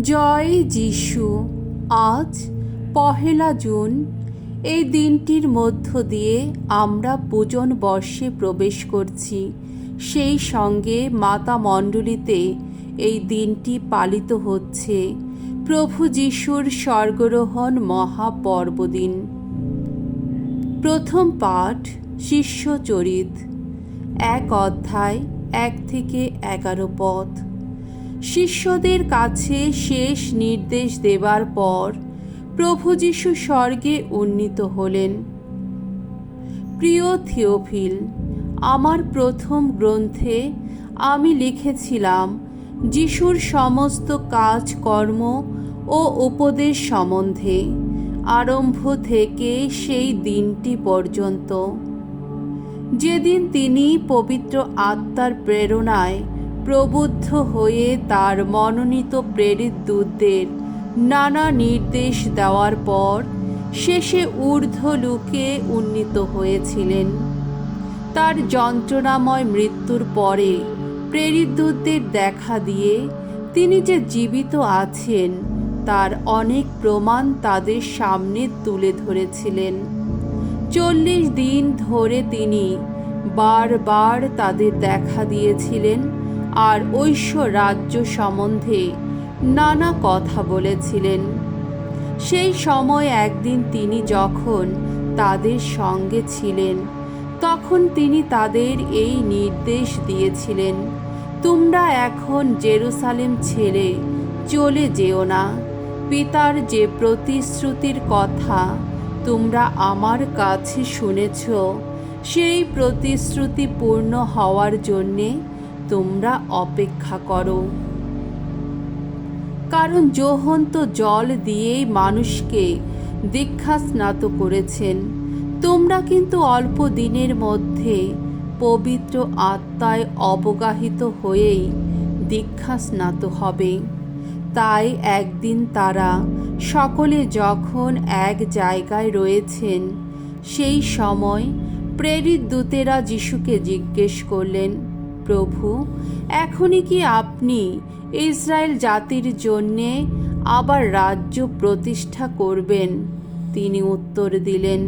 জয় যিশু। আজ পহেলা জুন। এই দিনটির মধ্য দিয়ে আমরা পূজন বর্ষে প্রবেশ করছি। সেই সঙ্গে মাতা মণ্ডলীতে এই দিনটি পালিত হচ্ছে প্রভু যিশুর স্বর্গরোহণ মহাপর্বদিন। প্রথম পাঠ শিষ্যচরিত, 1 অধ্যায় 1 থেকে 11 পদ। শিষ্যদের কাছে শেষ নির্দেশ দেবার পর প্রভু যিশু স্বর্গে উন্নীত হলেন। প্রিয় থিওফিল, আমার প্রথম গ্রন্থে আমি লিখেছিলাম যিশুর সমস্ত কাজকর্ম ও উপদেশ সম্বন্ধে, আরম্ভ থেকে সেই দিনটি পর্যন্ত যেদিন তিনি পবিত্র আত্মার প্রেরণায় প্রবুদ্ধ হয়ে তার মনোনীত প্রেরিত দূতদের নানা নির্দেশ দেওয়ার পর শেষে ঊর্ধ্বলোকে উন্নীত হয়েছিলেন। তার যন্ত্রণাময় মৃত্যুর পরে প্রেরিত দূতদের দেখা দিয়ে তিনি যে জীবিত আছেন তার অনেক প্রমাণ তাদের সামনে তুলে ধরেছিলেন। 40 দিন ধরে তিনি বারবার তাদের দেখা দিয়েছিলেন আর ঐশ্বর রাজ্য সম্বন্ধে নানা কথা বলেছিলেন। সেই সময় একদিন তিনি যখন তাদের সঙ্গে ছিলেন তখন তিনি তাদের এই নির্দেশ দিয়েছিলেন, তোমরা এখন জেরুসালেম ছেড়ে চলে যেও না। পিতার যে প্রতিশ্রুতির কথা তোমরা আমার কাছে শুনেছ, সেই প্রতিশ্রুতি পূর্ণ হওয়ার জন্যে তোমরা অপেক্ষা করো। কারণ যোহন তো জল দিয়েই মানুষকে দীক্ষাস্নাত করেছেন, তোমরা কিন্তু অল্প দিনের মধ্যে পবিত্র আত্মায় অবগাহিত হয়েই দীক্ষাস্নাত হবে। তাই একদিন তারা সকলে যখন এক জায়গায় রয়েছেন, সেই সময় প্রেরিত দূতেরা যিশুকে জিজ্ঞেস করলেন, প্রভু, এখনই কি আপনি ইসরায়েল জাতির জন্যে আবার রাজ্য প্রতিষ্ঠা করবেন? তিনি উত্তর দিলেন,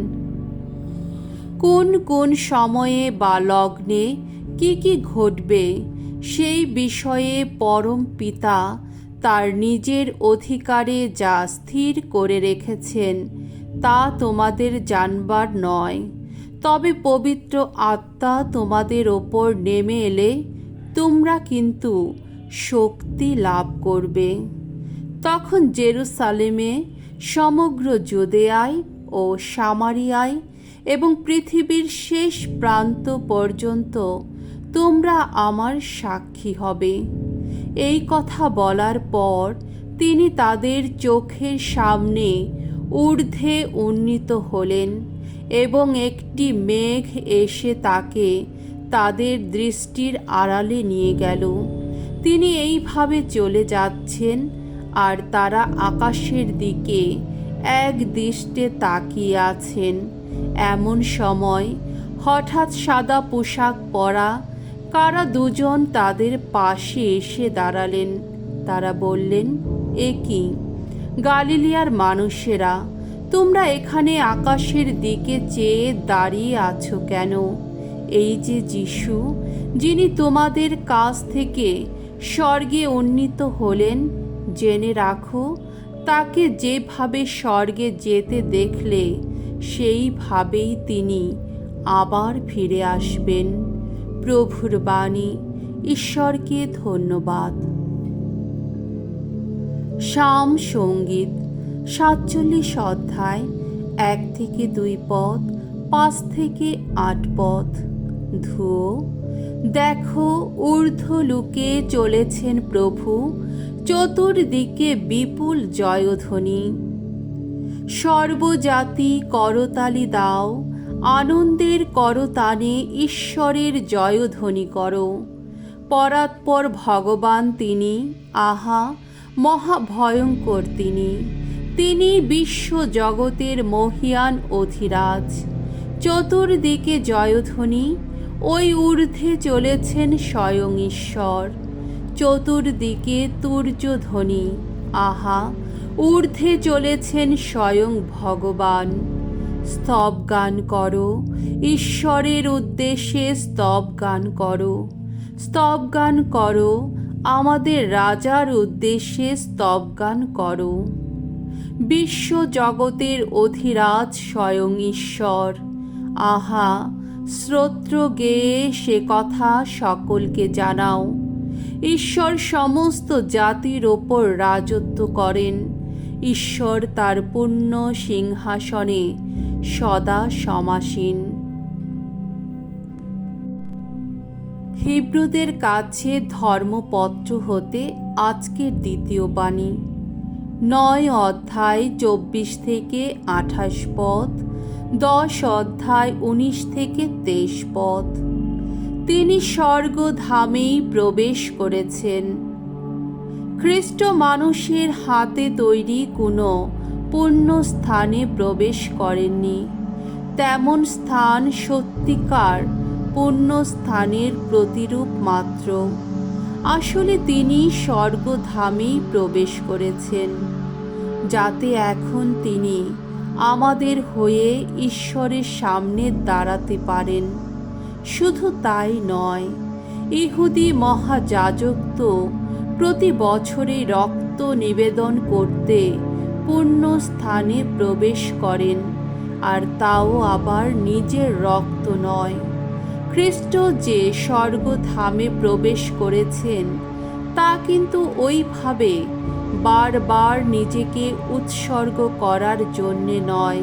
কোন কোন সময়ে বা লগ্নে কি কি ঘটবে সেই বিষয়ে পরম পিতা তার নিজের অধিকারে যা স্থির করে রেখেছেন তা তোমাদের জানবার নয়। তবে পবিত্র আত্মা তোমাদের ওপর নেমে এলে তোমরা কিন্তু শক্তি লাভ করবে। তখন জেরুসালেমে, সমগ্র জুদেয়ায় ও সামারিয়ায় এবং পৃথিবীর শেষ প্রান্ত পর্যন্ত তোমরা আমার সাক্ষী হবে। এই কথা বলার পর তিনি তাদের চোখের সামনে ঊর্ধ্বে উন্নীত হলেন এবং একটি মেঘ এসে তাকে তাদের দৃষ্টির আড়ালে নিয়ে গেল। তিনি এইভাবে চলে যাচ্ছেন আর তারা আকাশের দিকে এক দৃষ্টে তাকিয়ে আছেন। এমন সময় হঠাৎ সাদা পোশাক পরা কারা দুজন তাদের পাশে এসে দাঁড়ালেন। তারা বললেন, এ কি গালিলিয়ার মানুষেরা, তোমরা এখানে আকাশের দিকে চেয়ে দাঁড়িয়ে আছো কেন? এই যে যিশু, যিনি তোমাদের কাছ থেকে স্বর্গে উন্নীত হলেন, জেনে রাখো তাকে যেভাবে স্বর্গে যেতে দেখলে সেইভাবেই তিনি আবার ফিরে আসবেন। প্রভুর বাণী। ঈশ্বরকে ধন্যবাদ। সাম সঙ্গীত, 47 অধ্যায় 1 থেকে 2 পদ, 5 থেকে 8 পদ। ধুয়ো, দেখো ঊর্ধ্বলোকে চলেছেন প্রভু, চতুর্দিকে বিপুল জয়ধ্বনি। সর্বজাতি করতালি দাও, আনন্দের করতানে ঈশ্বরের জয়ধ্বনি করো। পরাৎপর ভগবান তিনি, আহা মহাভয়ঙ্কর তিনি। তিনি বিশ্ব জগতের মহিয়ান অধিরাজ। চতুর্দিকে জয়ধ্বনি, ওই ঊর্ধ্বে চলেছেন স্বয়ং ঈশ্বর। চতুর্দিকে তুর্যধ্বনি, আহা, ঊর্ধ্বে চলেছেন স্বয়ং ভগবান। স্তব গান করো, ঈশ্বরের উদ্দেশ্যে স্তব গান করো। স্তব গান করো, আমাদের রাজার উদ্দেশ্যে স্তব গান করো। বিশ্ব জগতের অধিরাজ স্বয়ং ঈশ্বর। আহা, শ্রোত্র গেয়ে সে কথা সকলকে জানাও। ঈশ্বর সমস্ত জাতির ওপর রাজত্ব করেন। ঈশ্বর তার পূর্ণ সিংহাসনে সদা সমাসীন। হিব্রুদের কাছে ধর্মপত্র হতে আজকের দ্বিতীয় বাণী, 9 অধ্যায় 24 থেকে 28 পদ, 10 অধ্যায় 19 থেকে 23 পদ। তিনি স্বর্গধামেই প্রবেশ করেছেন। খ্রিস্ট মানুষের হাতে তৈরি কোনো পুণ্যস্থানে প্রবেশ করেননি। তেমন স্থান সত্যিকার পুণ্যস্থানের প্রতিরূপ মাত্র। আসলে তিনি স্বর্গধামেই প্রবেশ করেছেন, যাতে এখন তিনি আমাদের হয়ে ঈশ্বরের সামনে দাঁড়াতে পারেন। শুধু তাই নয়, ইহুদি মহাযাজক তো প্রতি বছরে রক্ত নিবেদন করতে পুণ্যস্থানে প্রবেশ করেন, আর তাও আবার নিজের রক্ত নয়। খ্রিস্ট যে স্বর্গধামে প্রবেশ করেছেন তা কিন্তু ওইভাবে বারবার নিজেকে উৎসর্গ করার জন্যে নয়।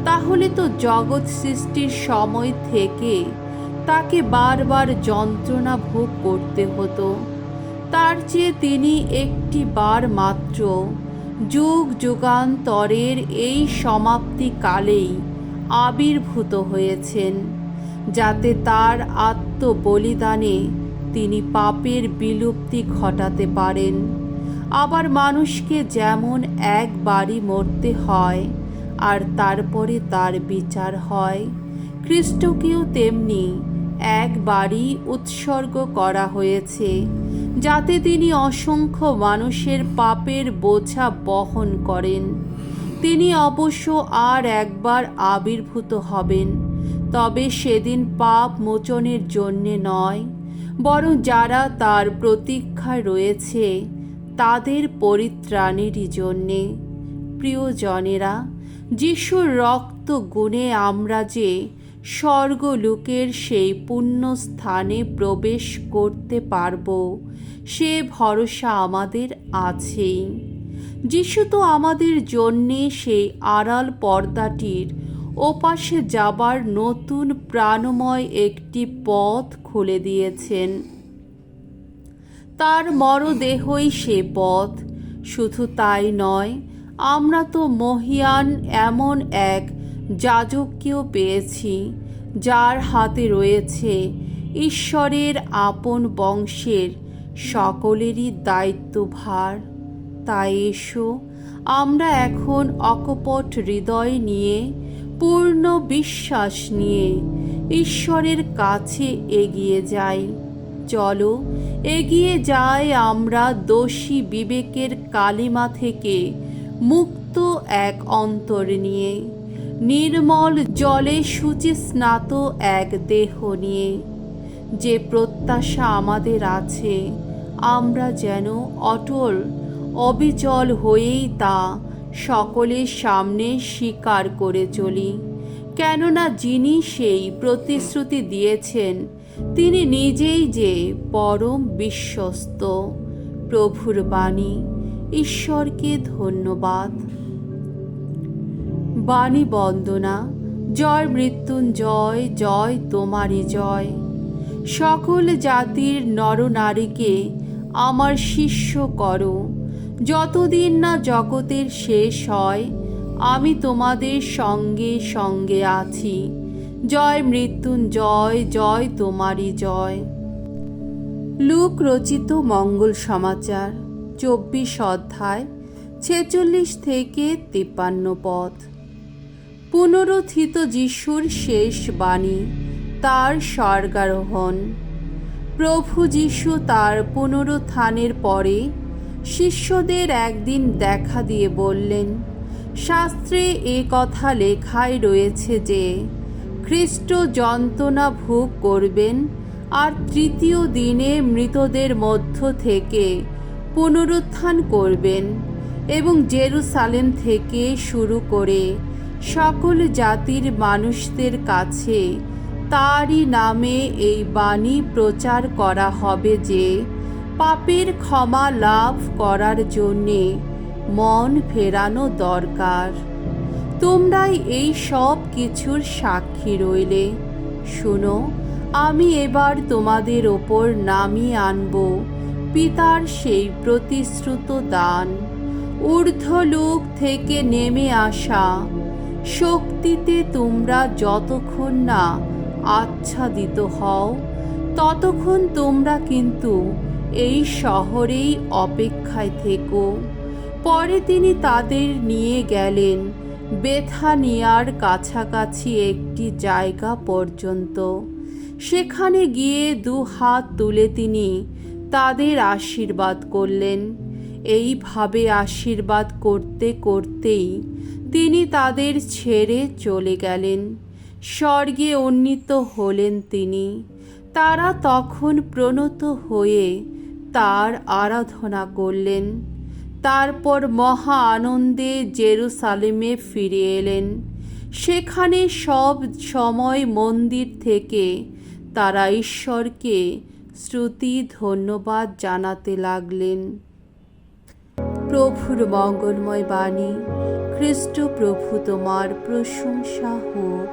তাহলে তো জগৎ সৃষ্টির সময় থেকে তাকে বারবার যন্ত্রণা ভোগ করতে হতো। তার চেয়ে তিনি একটি বার মাত্র যুগ যুগান্তরের এই সমাপ্তিকালেই আবির্ভূত হয়েছেন, যাতে তার আত্মবলিদানে তিনি পাপের বিলুপ্তি ঘটাতে পারেন। আবার মানুষকে যেমন একবারই মরতে হয় আর তারপরে তার বিচার হয়, খ্রিস্টকেও তেমনি একবারই উৎসর্গ করা হয়েছে, যাতে তিনি অসংখ্য মানুষের পাপের বোঝা বহন করেন। তিনি অবশ্য আর একবার আবির্ভূত হবেন, তবে সেদিন পাপ মোচনের জন্যে নয়, বরং যারা তার প্রতীক্ষায় রয়েছে তাদের পরিত্রাণেরই জন্যে। প্রিয়জনেরা, যিশুর রক্ত গুণে আমরা যে স্বর্গলোকের সেই পুণ্য স্থানে প্রবেশ করতে পারব, সে ভরসা আমাদের আছেই। যিশু তো আমাদের জন্যে সেই আড়াল পর্দাটির ওপাশে যাবার নতুন প্রাণময় একটি পথ খুলে দিয়েছেন। তার মরদেহই সে পথ। শুধু তাই নয়, আমরা তো মহিয়ান এমন এক যাজককেও পেয়েছি, যার হাতে রয়েছে ঈশ্বরের আপন বংশের সকলেরই দায়িত্বভার। তাই এসো, আমরা এখন অকপট হৃদয় নিয়ে, পূর্ণ বিশ্বাস নিয়ে ঈশ্বরের কাছে এগিয়ে যাই। চলো, এগিয়ে যাই আমরা দোষী বিবেকের কালিমা থেকে মুক্ত এক অন্তর নিয়ে, নির্মল জলে শুচি স্নাত এক দেহ নিয়ে। যে প্রত্যাশা আমাদের আছে, আমরা যেন অটল অবিচল হয়েই তা সকলের সামনে স্বীকার করে চলি। কেননা যিনি সেই প্রতিশ্রুতি দিয়েছেন, তিনি নিজেই যে পরম বিশ্বস্ত। প্রভুর বাণী। ঈশ্বরকে ধন্যবাদ। বাণী বন্দনা। জয় মৃত্যুঞ্জয়, জয় তোমারই জয়। সকল জাতির নরনারীকে আমার শিষ্য করো। যতদিন না জগতের শেষ হয়, আমি তোমাদের সঙ্গে সঙ্গে আছি। জয় মৃত্যুঞ্জয়, জয় তোমারই জয়। লুক রচিত মঙ্গল সমাচার, 24 অধ্যায় 46 থেকে 53 পদ। পুনরুত্থিত যিশুর শেষ বাণী, তার স্বর্গারোহণ। প্রভু যিশু তার পুনরুত্থানের পরে শিষ্যদের একদিন দেখা দিয়ে বললেন, শাস্ত্রে এ কথা লেখাই রয়েছে যে খ্রিস্ট যন্ত্রণা ভোগ করবেন আর তৃতীয় দিনে মৃতদের মধ্য থেকে পুনরুত্থান করবেন এবং জেরুসালেম থেকে শুরু করে সকল জাতির মানুষদের কাছে তারই নামে এই বাণী প্রচার করা হবে যে পাপের ক্ষমা লাভ করার জন্যে মন ফেরানো দরকার। তোমরাই এই সব কিছুর সাক্ষী রইলে। শুনো, আমি এবার তোমাদের ওপর নামিয়ে আনব পিতার সেই প্রতিশ্রুত দান, ঊর্ধ্বলোক থেকে নেমে আসা শক্তিতে তোমরা যতক্ষণ না আচ্ছাদিত হও ততক্ষণ তোমরা কিন্তু এই শহরেই অপেক্ষায় থেকো। পরে তিনি তাদের নিয়ে গেলেন বেথানিয়ার কাছাকাছি একটি জায়গা পর্যন্ত। সেখানে গিয়ে 2 হাত তুলে তিনি তাদের আশীর্বাদ করলেন। এইভাবে আশীর্বাদ করতে করতেই তিনি তাদের ছেড়ে চলে গেলেন। স্বর্গে উন্নীত হলেন তিনি। তারা তখন প্রণত হয়ে তার আরাধনা করলেন। তারপর মহা আনন্দে জেরুসালেমে ফিরে এলেন। সেখানে সব সময় মন্দির থেকে তারা ঈশ্বরকে স্তুতি ধন্যবাদ জানাতে লাগলেন। প্রভুর মঙ্গলময় বাণী। খ্রিস্ট প্রভু তোমার প্রশংসা হোক।